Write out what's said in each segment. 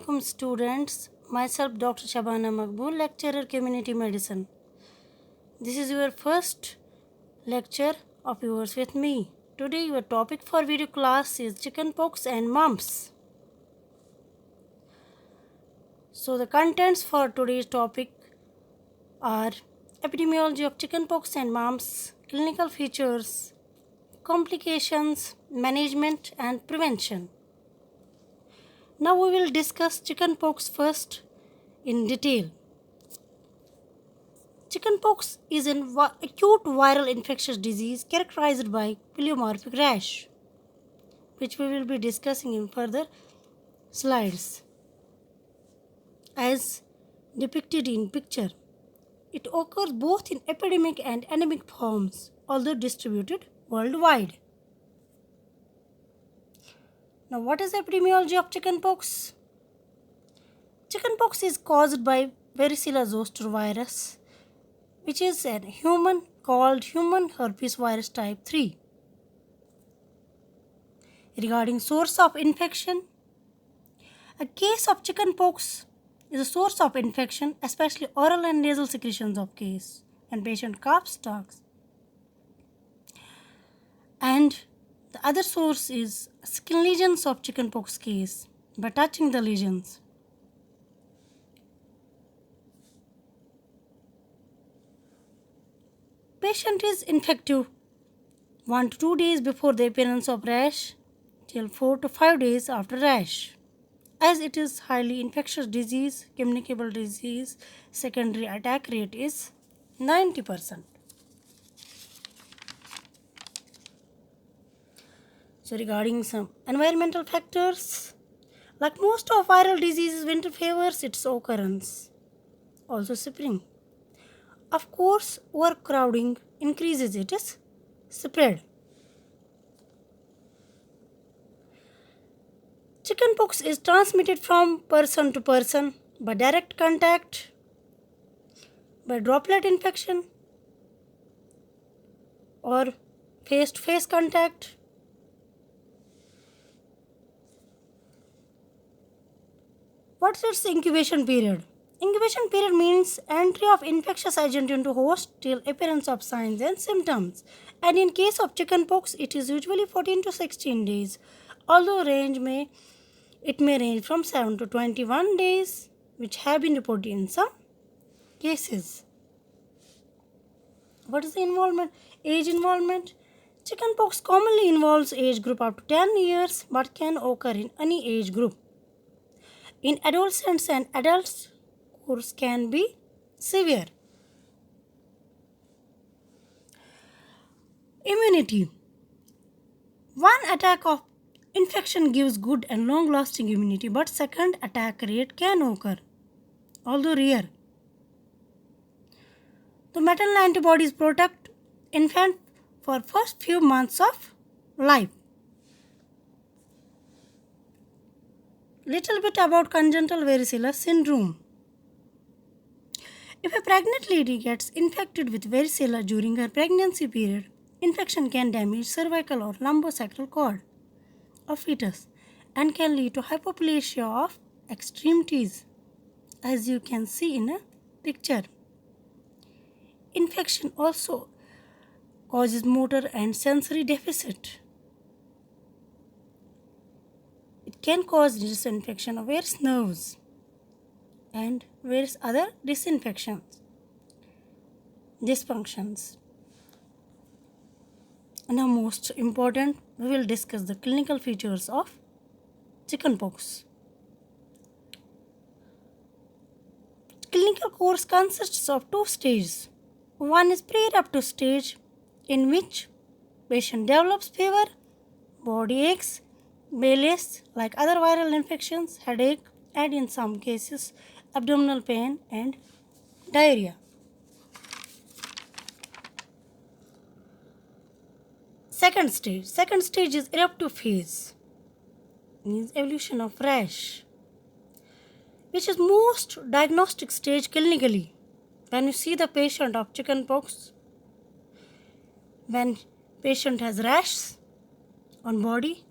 Assalamualaikum students. Myself Dr. Shabana Maqbool, lecturer community medicine. This is your first lecture of yours with me. Today your topic for video class is chickenpox and mumps. So the contents for today's topic are epidemiology of chickenpox and mumps, clinical features, complications, management and prevention. Now we will discuss chickenpox first in detail. Chickenpox is an acute viral infectious disease characterized by pleomorphic rash, which we will be discussing in further slides. As depicted in picture, it occurs both in epidemic and endemic forms, although distributed worldwide. Now, what is epidemiology of chickenpox? Chickenpox is caused by varicella zoster virus, which is a human herpes virus type 3. Regarding source of infection, a case of chickenpox is a source of infection, especially oral and nasal secretions of case, and patient coughs, talks. And the other source is skin lesions of chickenpox case by touching the lesions. Patient is infective 1 to 2 days before the appearance of rash till 4 to 5 days after rash. As it is highly infectious disease, communicable disease, secondary attack rate is 90%. So regarding some environmental factors, like most of viral diseases, winter favors its occurrence. Also spring. Of course, overcrowding increases its spread. Chickenpox is transmitted from person to person by direct contact, by droplet infection, or face-to-face contact. What's its incubation period? Incubation period means entry of infectious agent into host till appearance of signs and symptoms. And in case of chickenpox, it is usually 14 to 16 days, although it may range from 7 to 21 days, which have been reported in some cases. What is the involvement? Age involvement. Chickenpox commonly involves age group up to 10 years, but can occur in any age group. In adolescents and adults, course can be severe. Immunity. One attack of infection gives good and long-lasting immunity, but second attack rate can occur, although rare. The maternal antibodies protect infant for first few months of life. Little bit about congenital varicella syndrome. If a pregnant lady gets infected with varicella during her pregnancy period, infection can damage cervical or lumbosacral cord of fetus and can lead to hypoplasia of extremities, as you can see in a picture. Infection also causes motor and sensory deficit. It can cause disinfection of various nerves and various other dysfunctions. Now, most important, we will discuss the clinical features of chickenpox. Clinical course consists of 2 stages. One is pre-eruptive stage, in which patient develops fever, body aches, malaise like other viral infections, headache, and in some cases abdominal pain and diarrhea. Second stage is eruptive phase, means evolution of rash, which is most diagnostic stage clinically. When you see the patient of chickenpox, when patient has rash on body,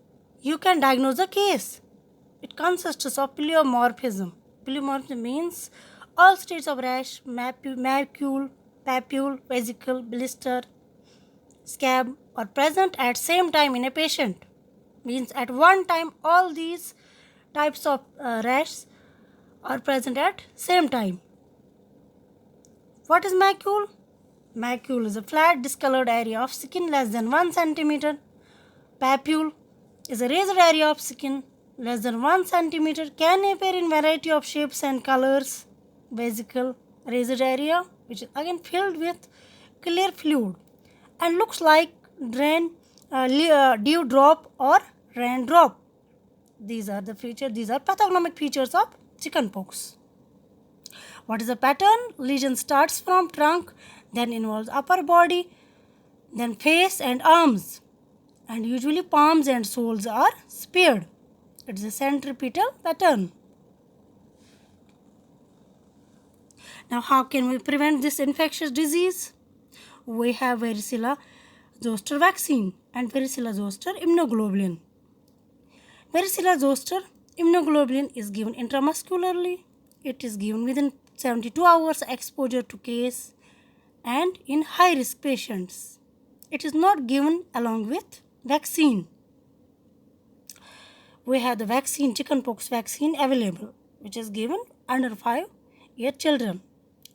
you can diagnose the case. It consists of pleomorphism. Pleomorphism means all states of rash, macule, papule, vesicle, blister, scab are present at same time in a patient. Means at one time all these types of rash are present at same time. What is macule? Macule is a flat discolored area of skin less than 1 centimeter. Papule is a raised area of skin less than 1 centimeter, can appear in variety of shapes and colors. Vesicle, raised area which is again filled with clear fluid and looks like dewdrop or raindrop. These are pathognomic features of chickenpox. What is the pattern? Lesion starts from trunk, then involves upper body, then face and arms, and usually palms and soles are speared. It is a centripetal pattern. Now, how can we prevent this infectious disease? We have varicella zoster vaccine and varicella zoster immunoglobulin. Varicella zoster immunoglobulin is given intramuscularly. It is given within 72 hours exposure to case and in high risk patients. It is not given along with vaccine. We have the vaccine, chickenpox vaccine available, which is given under 5-year children.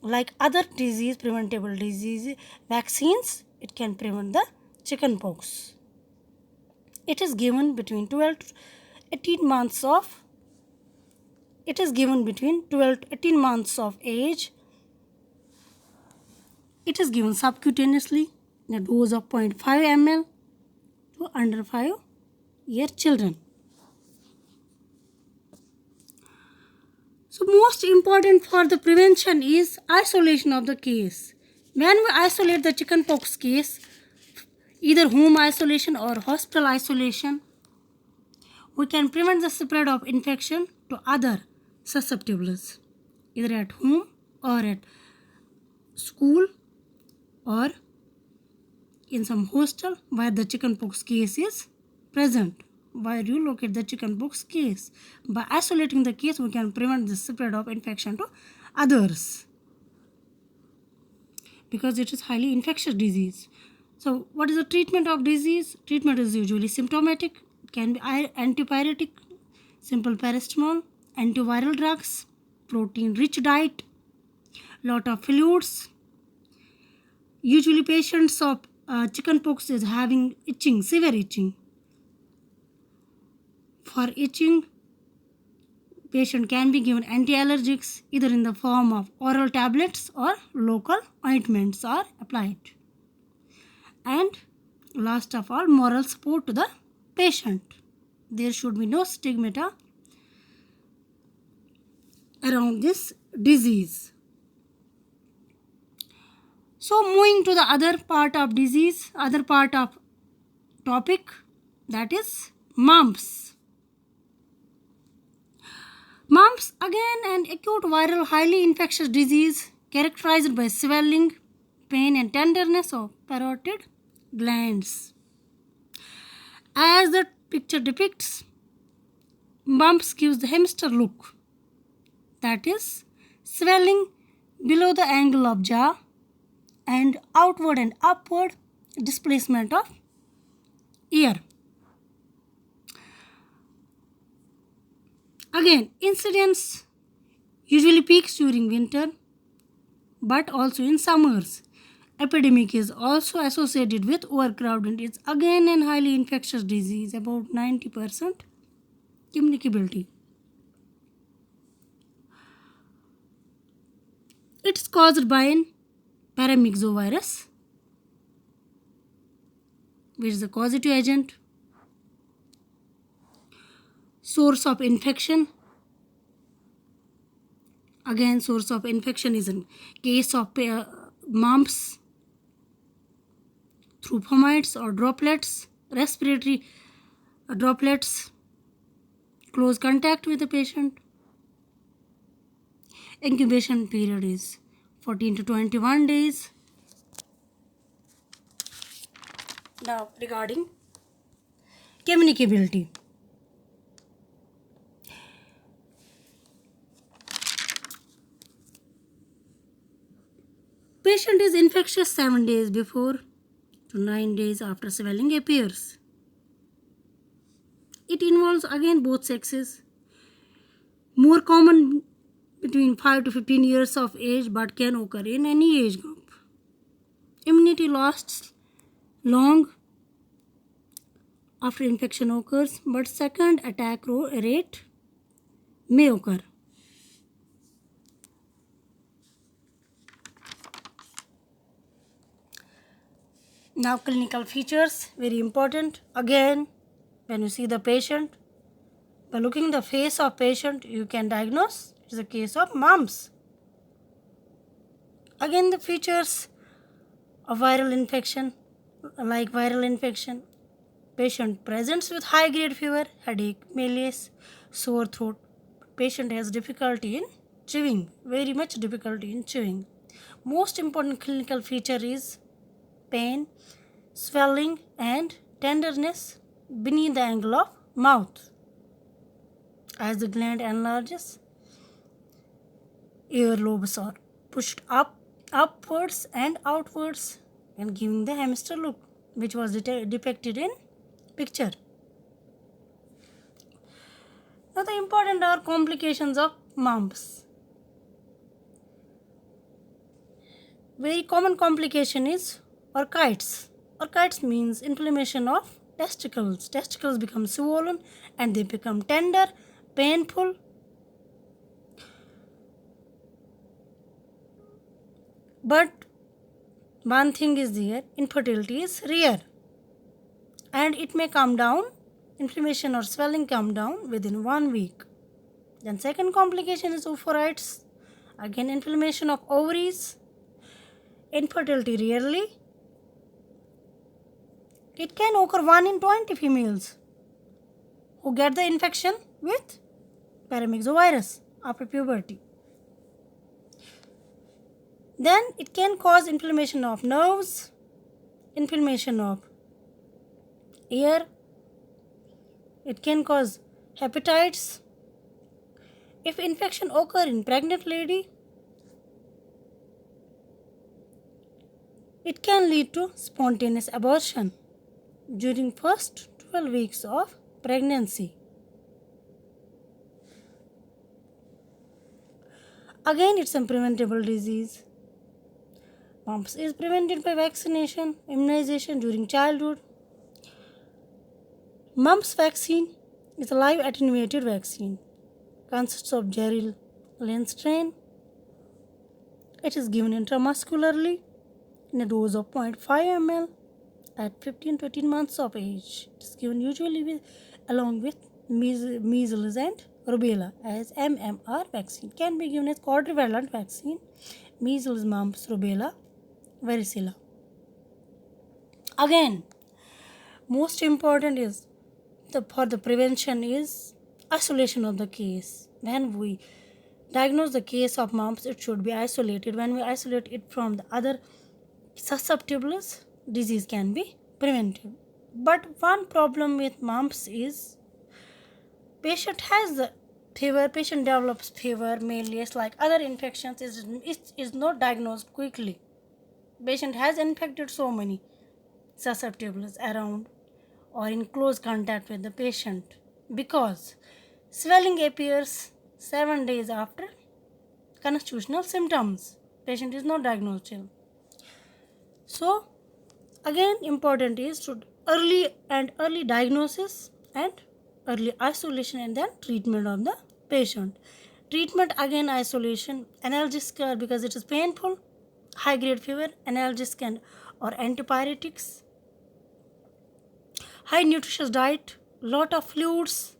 Like other preventable disease vaccines, it can prevent the chickenpox. It is given between 12 to 18 months of age. It is given subcutaneously in a dose of 0.5 ml to under 5-year children. So most important for the prevention is isolation of the case. When we isolate the chickenpox case, either home isolation or hospital isolation, we can prevent the spread of infection to other susceptibles, either at home or at school or in some hostel where the chickenpox case is present. Where you locate the chickenpox case. By isolating the case, we can prevent the spread of infection to others because it is highly infectious disease. So, what is the treatment of disease? Treatment is usually symptomatic. It can be antipyretic, simple paracetamol, antiviral drugs, protein-rich diet, lot of fluids. Usually, patients of chickenpox is having itching, severe itching. For itching, patient can be given anti-allergics either in the form of oral tablets or local ointments are applied. And last of all, moral support to the patient. There should be no stigmata around this disease. So moving to the other part of topic, that is mumps. Mumps, again an acute viral highly infectious disease characterized by swelling, pain and tenderness of parotid glands. As the picture depicts, mumps gives the hamster look, that is swelling below the angle of jaw and outward and upward displacement of ear. Again, incidence usually peaks during winter but also in summers. Epidemic is also associated with overcrowding. It's again an highly infectious disease, about 90% communicability. It is caused by an paramyxovirus, which is a causative agent. Source of infection. Again, source of infection is in case of mumps through fomites or droplets, respiratory droplets, close contact with the patient. Incubation period is 14 to 21 days. Now, regarding communicability. Patient is infectious 7 days before to 9 days after swelling appears. It involves again both sexes. More common between 5 to 15 years of age but can occur in any age group. Immunity lasts long after infection occurs, but second attack rate may occur. Now clinical features, very important. Again, when you see the patient, by looking the face of patient, you can diagnose it is a case of mumps. Again, the features of viral infection, like viral infection, patient presents with high grade fever, headache, malaise, sore throat. Patient has difficulty in chewing, very much difficulty in chewing. Most important clinical feature is pain, swelling and tenderness beneath the angle of mouth. As the gland enlarges, earlobes are pushed upwards and outwards and giving the hamster look, which was depicted in picture. Now the important are complications of mumps. Very common complication is orchitis. Orchitis means inflammation of testicles. Testicles become swollen and they become tender, painful. But one thing is there, infertility is rare and it may come down, inflammation or swelling come down within 1 week. Then second complication is oophorytes, again inflammation of ovaries, infertility rarely. It can occur 1 in 20 females who get the infection with paramyxovirus after puberty. Then it can cause inflammation of nerves, inflammation of ear. It can cause hepatitis. If infection occur in pregnant lady, it can lead to spontaneous abortion during first 12 weeks of pregnancy. Again, it's a preventable disease. Mumps is prevented by vaccination, immunization during childhood. Mumps vaccine is a live attenuated vaccine. Consists of gerylin strain. It is given intramuscularly in a dose of 0.5 ml at 15 to 18 months of age. It is given usually along with measles and rubella as MMR vaccine. Can be given as quadrivalent vaccine, measles, mumps, rubella, varicella. Again, most important is for the prevention is isolation of the case. When we diagnose the case of mumps, it should be isolated. When we isolate it from the other susceptibles, disease can be prevented. But one problem with mumps is patient has the fever, patient develops fever, malaise, like other infections is not diagnosed quickly. Patient has infected so many susceptibles around or in close contact with the patient because swelling appears 7 days after constitutional symptoms. Patient is not diagnosed till. So again, important is to early diagnosis and early isolation and then treatment of the patient. Treatment again isolation, analgesic because it is painful, high grade fever, analgesic and or antipyretics, high nutritious diet, lot of fluids,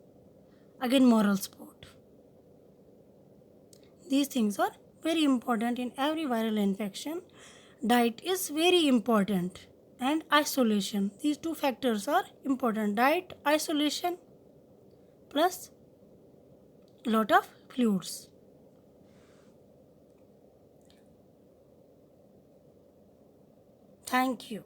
again moral support. These things are very important in every viral infection. Diet is very important and isolation. These two factors are important. Diet, isolation plus lot of fluids. Thank you.